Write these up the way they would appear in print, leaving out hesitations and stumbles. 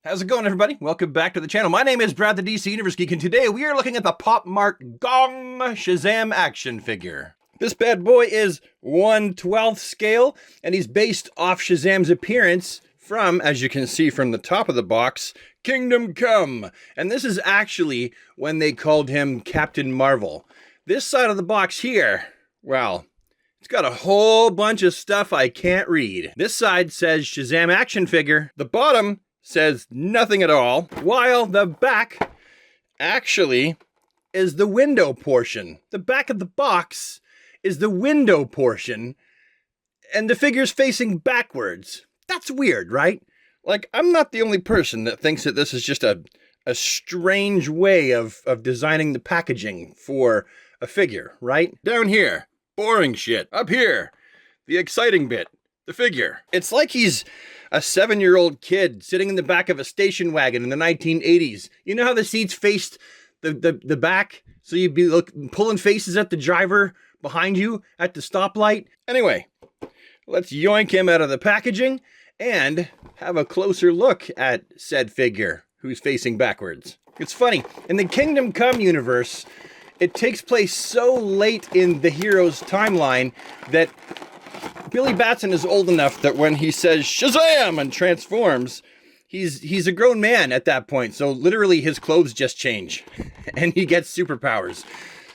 How's it going, everybody? Welcome back to the channel. My name is Brad the DC Universe Geek, and today we are looking at the Pop Mart GONG Shazam action figure. This bad boy is 1/12 scale, and he's based off Shazam's appearance from, as you can see from the top of the box, Kingdom Come. And this is actually when they called him Captain Marvel. This side of the box here, well, it's got a whole bunch of stuff I can't read. This side says Shazam action figure. The bottom says nothing at all, while the back actually is the window portion. The back of the box is the window portion, and the figure's facing backwards. That's weird, right? Like, I'm not the only person that thinks that this is just a strange way of designing the packaging for a figure, right? Down here, boring shit. Up here, the exciting bit, the figure. It's like he's a 7-year-old kid sitting in the back of a station wagon in the 1980s. You know how the seats faced the back? So you'd be pulling faces at the driver behind you at the stoplight. Anyway, let's yoink him out of the packaging and have a closer look at said figure who's facing backwards. It's funny, in the Kingdom Come universe, it takes place so late in the hero's timeline that Billy Batson is old enough that when he says Shazam and transforms, he's a grown man at that point. So literally his clothes just change and he gets superpowers.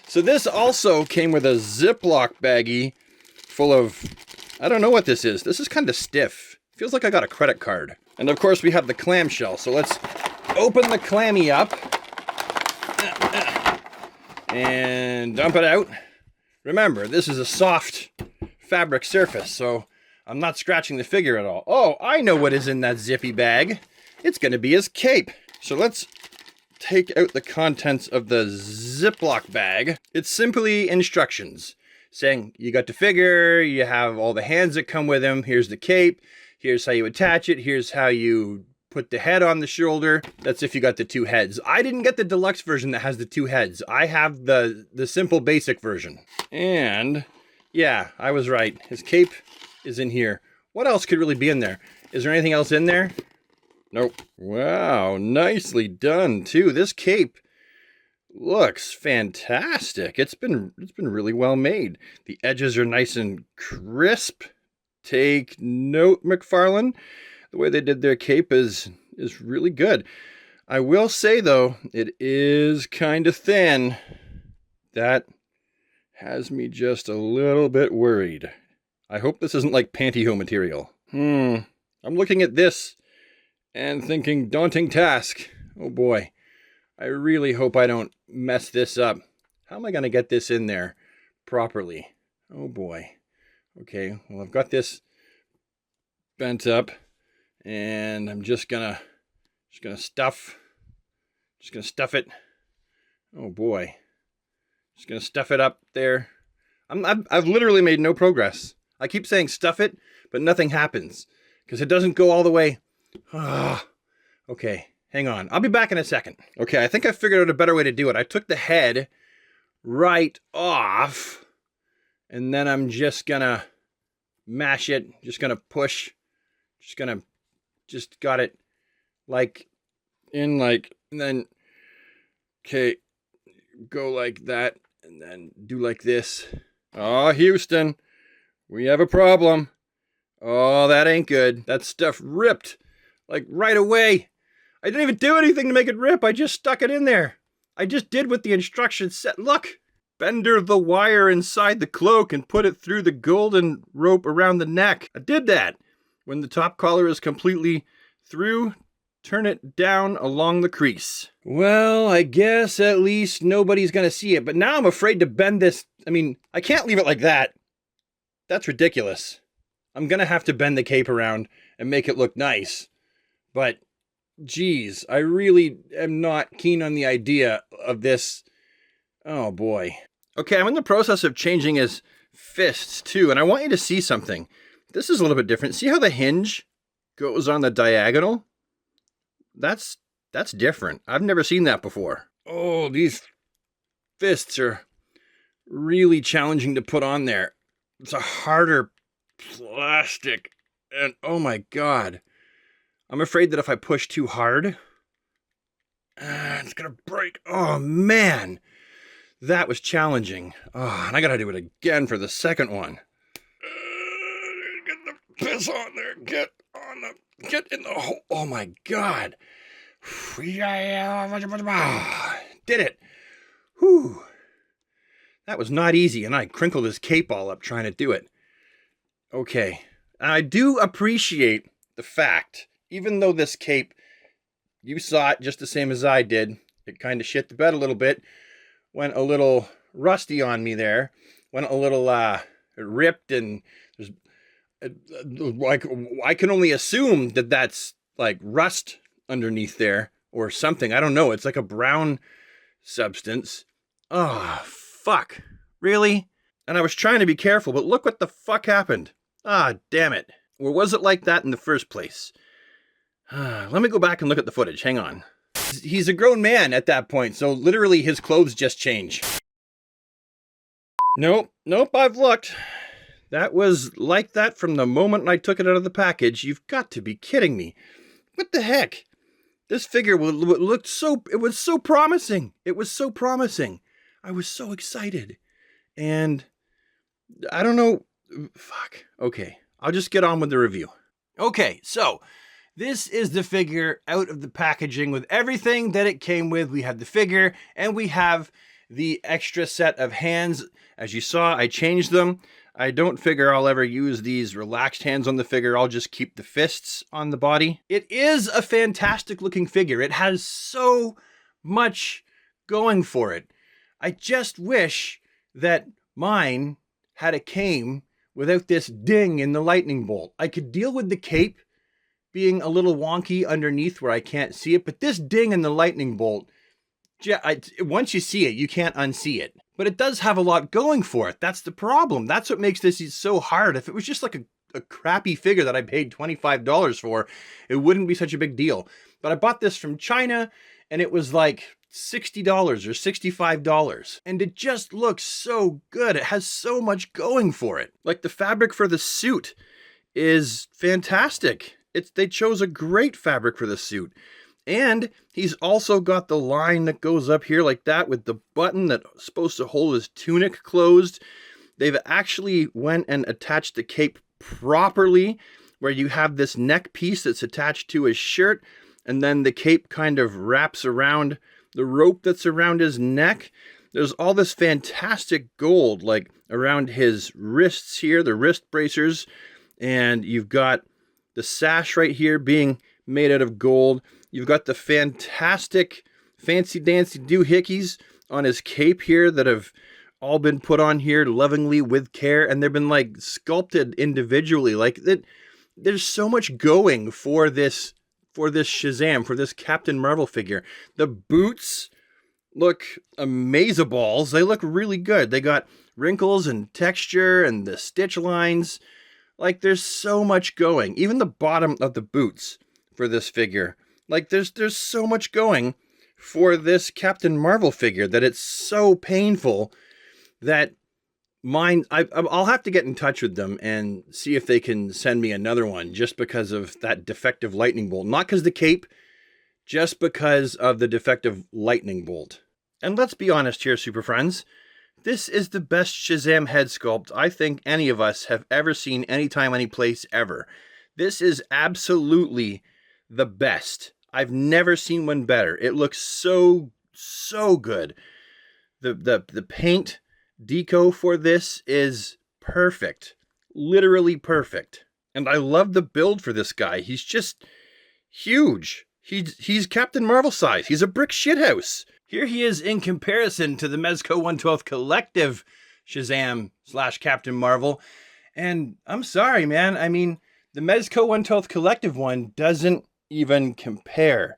So this also came with a Ziploc baggie full of, I don't know what this is. This is kind of stiff. Feels like I got a credit card. And of course we have the clamshell. So let's open the clammy up and dump it out. Remember, this is a soft fabric surface, so I'm not scratching the figure at all. Oh, I know what is in that zippy bag. It's going to be his cape. So let's take out the contents of the Ziploc bag. It's simply instructions saying you got the figure, you have all the hands that come with him, here's the cape, here's how you attach it, here's how you put the head on the shoulder. That's if you got the two heads. I didn't get the deluxe version that has the two heads. I have the simple basic version. And yeah, I was right. His cape is in here. What else could really be in there? Is there anything else in there? Nope. Wow, nicely done too. This cape looks fantastic. It's been really well made. The edges are nice and crisp. Take note, McFarlane. The way they did their cape is really good. I will say though, it is kind of thin. That has me just a little bit worried. I hope this isn't like pantyhose material. I'm looking at this and thinking daunting task. Oh boy. I really hope I don't mess this up. How am I going to get this in there properly? Oh boy. Okay, well I've got this bent up and I'm just gonna stuff it. Oh boy. Just gonna stuff it up there. I've literally made no progress. I keep saying stuff it, but nothing happens because it doesn't go all the way. Okay, hang on. I'll be back in a second. Okay, I think I figured out a better way to do it. I took the head right off, and then I'm just gonna mash it. Just gonna push. Just got it and then, okay, go like that. And then do like this. Oh, Houston, we have a problem. Oh, that ain't good. That stuff ripped, like right away. I didn't even do anything to make it rip. I just stuck it in there. I just did what the instructions said. Look, bender the wire inside the cloak and put it through the golden rope around the neck. I did that. When the top collar is completely through, turn it down along the crease. Well, I guess at least nobody's gonna see it, but now I'm afraid to bend this. I mean, I can't leave it like that. That's ridiculous. I'm gonna have to bend the cape around and make it look nice. But, geez, I really am not keen on the idea of this. Oh boy. Okay, I'm in the process of changing his fists too, and I want you to see something. This is a little bit different. See how the hinge goes on the diagonal? That's different. I've never seen that before. Oh, these fists are really challenging to put on there. It's a harder plastic. And oh my God. I'm afraid that if I push too hard, it's gonna break. Oh man, that was challenging. Oh, and I gotta do it again for the second one. Get the piss on there. Get in the hole. Oh my god. Did it. Whew. That was not easy, and I crinkled his cape all up trying to do it. Okay. I do appreciate the fact, even though this cape, you saw it just the same as I did, it kind of shit the bed a little bit, went a little rusty on me there, went a little it ripped, and there's like, I can only assume that that's like rust underneath there or something. I don't know. It's like a brown substance. Oh, fuck. Really? And I was trying to be careful, but look what the fuck happened. Ah, damn it. Or was it like that in the first place? Let me go back and look at the footage. Hang on. He's a grown man at that point, so literally his clothes just change. Nope, I've looked. That was like that from the moment I took it out of the package. You've got to be kidding me. What the heck? This figure looked so, it was so promising. It was so promising. I was so excited. And I don't know. Fuck. Okay. I'll just get on with the review. Okay. So this is the figure out of the packaging with everything that it came with. We have the figure and we have the extra set of hands. As you saw, I changed them. I don't figure I'll ever use these relaxed hands on the figure. I'll just keep the fists on the body. It is a fantastic looking figure. It has so much going for it. I just wish that mine had a came without this ding in the lightning bolt. I could deal with the cape being a little wonky underneath where I can't see it, but this ding in the lightning bolt, once you see it, you can't unsee it. But it does have a lot going for it. That's the problem. That's what makes this so hard. If it was just like a crappy figure that I paid $25 for, it wouldn't be such a big deal. But I bought this from China and it was like $60 or $65. And it just looks so good. It has so much going for it. Like the fabric for the suit is fantastic. They chose a great fabric for the suit. And he's also got the line that goes up here like that with the button that's supposed to hold his tunic closed. They've actually went and attached the cape properly, where you have this neck piece that's attached to his shirt, and then the cape kind of wraps around the rope that's around his neck. There's all this fantastic gold like around his wrists here, the wrist bracers, and you've got the sash right here being made out of gold. You've got the fantastic fancy dancy doohickeys on his cape here that have all been put on here lovingly with care, and they've been like sculpted individually. Like that, there's so much going for this Shazam, for this Captain Marvel figure. The boots look amazeballs. They look really good. They got wrinkles and texture and the stitch lines. Like there's so much going. Even the bottom of the boots for this figure. Like there's so much going for this Captain Marvel figure that it's so painful that I'll have to get in touch with them and see if they can send me another one just because of that defective lightning bolt. Not because of the cape, just because of the defective lightning bolt. And let's be honest here, super friends. This is the best Shazam head sculpt I think any of us have ever seen anytime, any place, ever. This is absolutely the best. I've never seen one better. It looks so good. The paint deco for this is perfect. Literally perfect. And I love the build for this guy. He's just huge. He's Captain Marvel size. He's a brick shithouse. Here he is in comparison to the Mezco 1/12 Collective Shazam / Captain Marvel. And I'm sorry, man. I mean, the Mezco 1/12 Collective one doesn't even compare.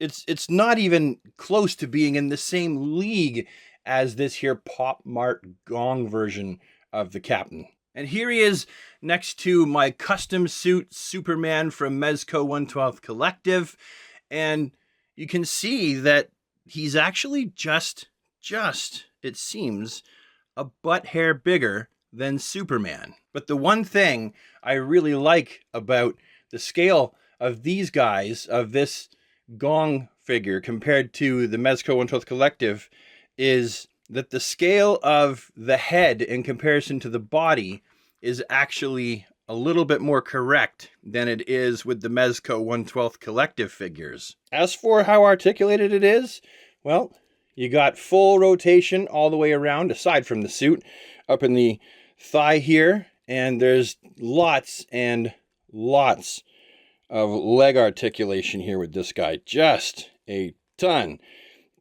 It's not even close to being in the same league as this here Pop Mart GONG version of the Captain. And here he is next to my custom suit Superman from Mezco 1/12 Collective. And you can see that he's actually just, it seems, a butt hair bigger than Superman. But the one thing I really like about the scale of these guys, of this Gong figure compared to the Mezco 1/12 Collective is that the scale of the head in comparison to the body is actually a little bit more correct than it is with the Mezco 1/12 Collective figures. As for how articulated it is, well, you got full rotation all the way around, aside from the suit, up in the thigh here, and there's lots and lots of leg articulation here with this guy. Just a ton.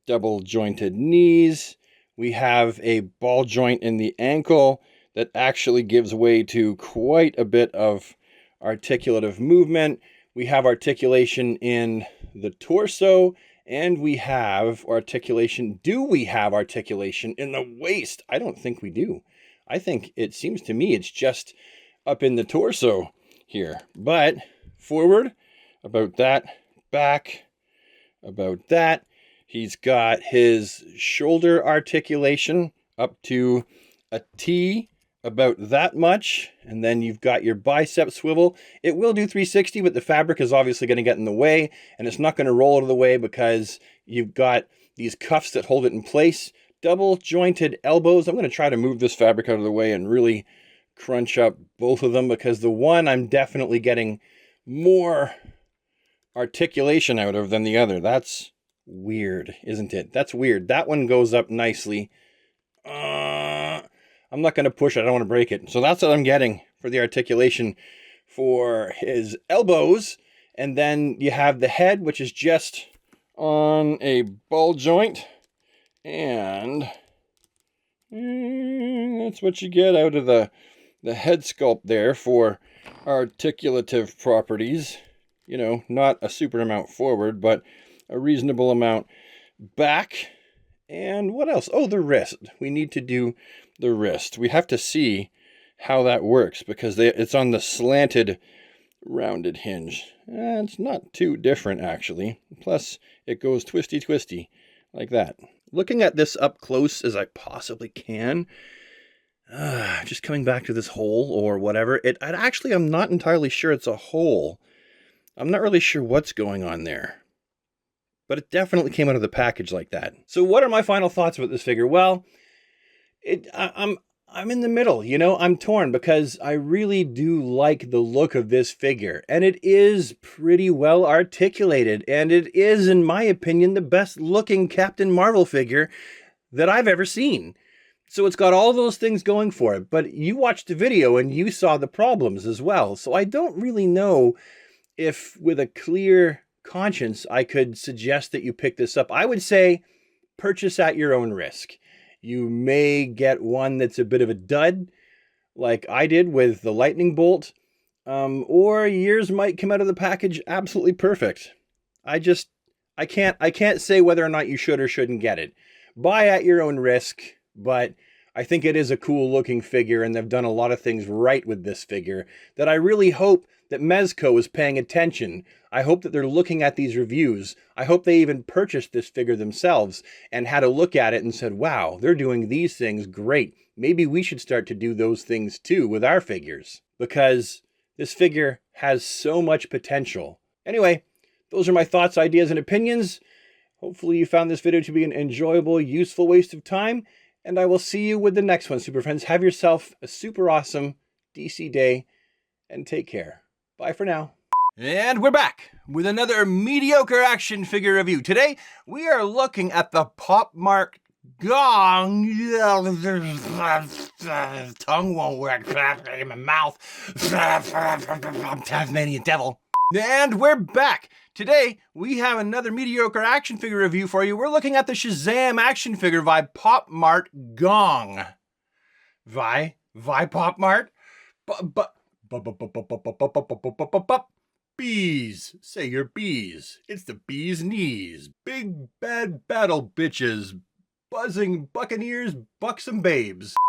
Double jointed knees. We have a ball joint in the ankle that actually gives way to quite a bit of articulative movement. We have articulation in the torso, and we have articulation. Do we have articulation in the waist? I don't think we do. I think it seems to me it's just up in the torso here. But forward, about that. Back, about that. He's got his shoulder articulation up to a T, about that much. And then you've got your bicep swivel. It will do 360, but the fabric is obviously going to get in the way, and it's not going to roll out of the way because you've got these cuffs that hold it in place. Double jointed elbows. I'm going to try to move this fabric out of the way and really crunch up both of them, because the one I'm definitely getting more articulation out of than the other. That's weird, isn't it? That's weird. That one goes up nicely. I'm not going to push it. I don't want to break it. So that's what I'm getting for the articulation for his elbows. And then you have the head, which is just on a ball joint. And that's what you get out of the head sculpt there for articulative properties. You know, not a super amount forward, but a reasonable amount back. And what else? Oh, the wrist. We need to do the wrist. We have to see how that works, because it's on the slanted rounded hinge. It's not too different, actually. Plus, it goes twisty like that. Looking at this up close as I possibly can, just coming back to this hole or whatever, I'm not entirely sure it's a hole. I'm not really sure what's going on there, but it definitely came out of the package like that. So what are my final thoughts about this figure? Well, I'm in the middle, you know. I'm torn because I really do like the look of this figure, and it is pretty well articulated, and it is, in my opinion, the best looking Captain Marvel figure that I've ever seen. So it's got all those things going for it, but you watched the video and you saw the problems as well. So I don't really know if, with a clear conscience, I could suggest that you pick this up. I would say purchase at your own risk. You may get one that's a bit of a dud, like I did with the lightning bolt, or yours might come out of the package absolutely perfect. I can't say whether or not you should or shouldn't get it. Buy at your own risk, but I think it is a cool looking figure, and they've done a lot of things right with this figure that I really hope that Mezco is paying attention. I hope that they're looking at these reviews. I hope they even purchased this figure themselves and had a look at it and said, wow, they're doing these things great. Maybe we should start to do those things too with our figures, because this figure has so much potential. Anyway, those are my thoughts, ideas, and opinions. Hopefully you found this video to be an enjoyable, useful waste of time, and I will see you with the next one, super friends. Have yourself a super awesome DC day, and take care. Bye for now. And we're back with another mediocre action figure review. Today, we are looking at the Mart GONG. Tongue won't work in my mouth. Tasmanian devil. And we're back. Today, we have another mediocre action figure review for you. We're looking at the Shazam action figure by Mart GONG. Why Mart? Bees. Say your bees. It's the bee's knees. Big bad battle bitches. Buzzing buccaneers, buxom babes.